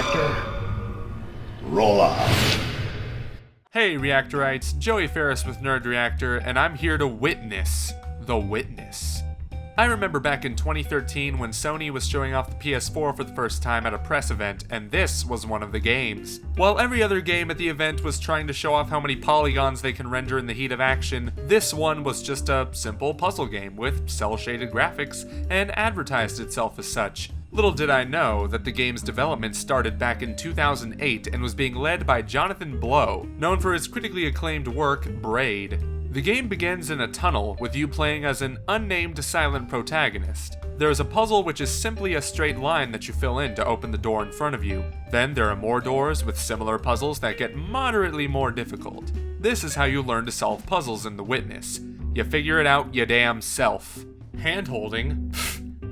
Reactor. Roll out. Hey Reactorites, Joey Ferris with Nerd Reactor, and I'm here to witness The Witness. I remember back in 2013 when Sony was showing off the PS4 for the first time at a press event, and this was one of the games. While every other game at the event was trying to show off how many polygons they can render in the heat of action, this one was just a simple puzzle game with cel-shaded graphics and advertised itself as such. Little did I know that the game's development started back in 2008 and was being led by Jonathan Blow, known for his critically acclaimed work, Braid. The game begins in a tunnel with you playing as an unnamed silent protagonist. There is a puzzle which is simply a straight line that you fill in to open the door in front of you. Then there are more doors with similar puzzles that get moderately more difficult. This is how you learn to solve puzzles in The Witness. You figure it out ya damn self. Hand-holding?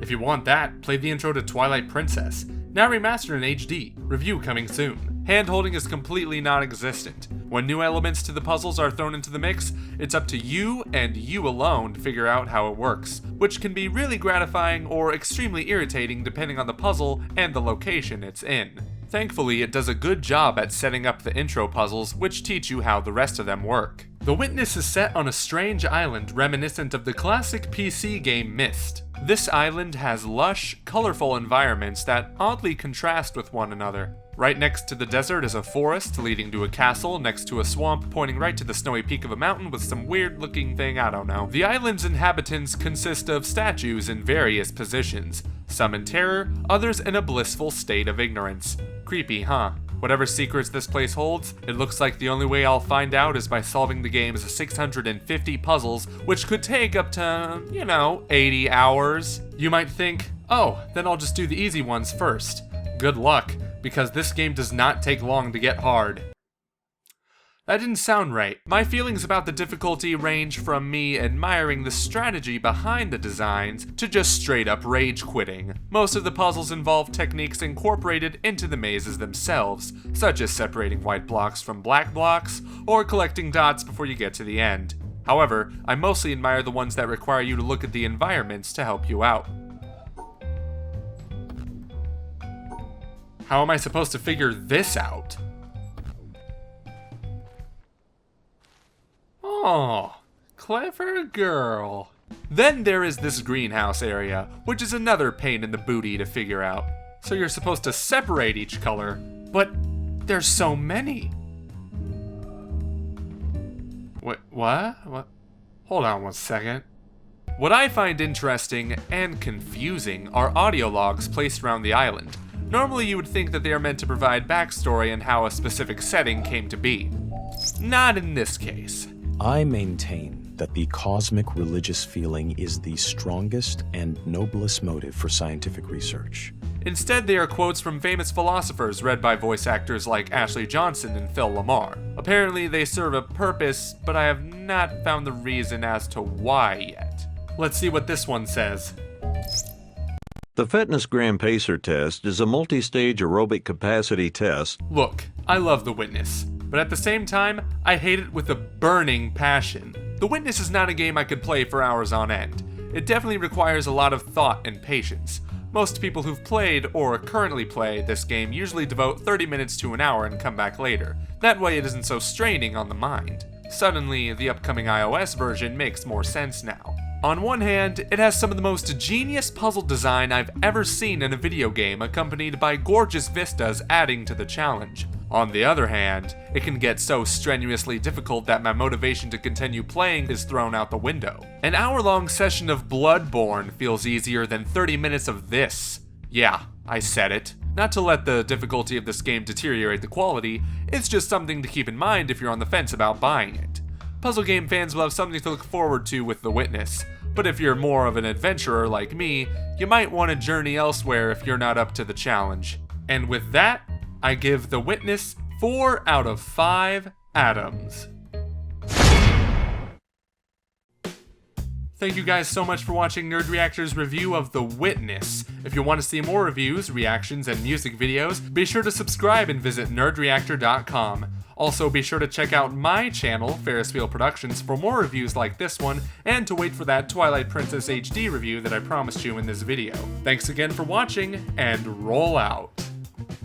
If you want that, play the intro to Twilight Princess. Now remastered in HD. Review coming soon. Hand-holding is completely non-existent. When new elements to the puzzles are thrown into the mix, it's up to you and you alone to figure out how it works, which can be really gratifying or extremely irritating depending on the puzzle and the location it's in. Thankfully, it does a good job at setting up the intro puzzles, which teach you how the rest of them work. The Witness is set on a strange island reminiscent of the classic PC game Myst. This island has lush, colorful environments that oddly contrast with one another. Right next to the desert is a forest leading to a castle next to a swamp pointing right to the snowy peak of a mountain with some weird looking thing, I don't know. The island's inhabitants consist of statues in various positions, some in terror, others in a blissful state of ignorance. Creepy, huh? Whatever secrets this place holds, it looks like the only way I'll find out is by solving the game's 650 puzzles, which could take up to, 80 hours. You might think, oh, then I'll just do the easy ones first. Good luck, because this game does not take long to get hard. That didn't sound right. My feelings about the difficulty range from me admiring the strategy behind the designs to just straight up rage quitting. Most of the puzzles involve techniques incorporated into the mazes themselves, such as separating white blocks from black blocks, or collecting dots before you get to the end. However, I mostly admire the ones that require you to look at the environments to help you out. How am I supposed to figure this out? Oh, clever girl. Then there is this greenhouse area, which is another pain in the booty to figure out. So you're supposed to separate each color, but there's so many. Wait, what? Hold on one second. What I find interesting and confusing are audio logs placed around the island. Normally you would think that they are meant to provide backstory and how a specific setting came to be. Not in this case. I maintain that the cosmic religious feeling is the strongest and noblest motive for scientific research. Instead, they are quotes from famous philosophers read by voice actors like Ashley Johnson and Phil Lamar. Apparently, they serve a purpose, but I have not found the reason as to why yet. Let's see what this one says. The Fitness Gram Pacer test is a multi-stage aerobic capacity test. Look, I love The Witness, but at the same time, I hate it with a burning passion. The Witness is not a game I could play for hours on end. It definitely requires a lot of thought and patience. Most people who've played or currently play this game usually devote 30 minutes to an hour and come back later. That way it isn't so straining on the mind. Suddenly, the upcoming iOS version makes more sense now. On one hand, it has some of the most genius puzzle design I've ever seen in a video game, accompanied by gorgeous vistas adding to the challenge. On the other hand, it can get so strenuously difficult that my motivation to continue playing is thrown out the window. An hour-long session of Bloodborne feels easier than 30 minutes of this. Yeah, I said it. Not to let the difficulty of this game deteriorate the quality, it's just something to keep in mind if you're on the fence about buying it. Puzzle game fans will have something to look forward to with The Witness, but if you're more of an adventurer like me, you might want to journey elsewhere if you're not up to the challenge. And with that, I give The Witness 4 out of 5 atoms. Thank you guys so much for watching Nerd Reactor's review of The Witness. If you want to see more reviews, reactions, and music videos, be sure to subscribe and visit nerdreactor.com. Also, be sure to check out my channel, Ferris Wheel Productions, for more reviews like this one, and to wait for that Twilight Princess HD review that I promised you in this video. Thanks again for watching, and roll out!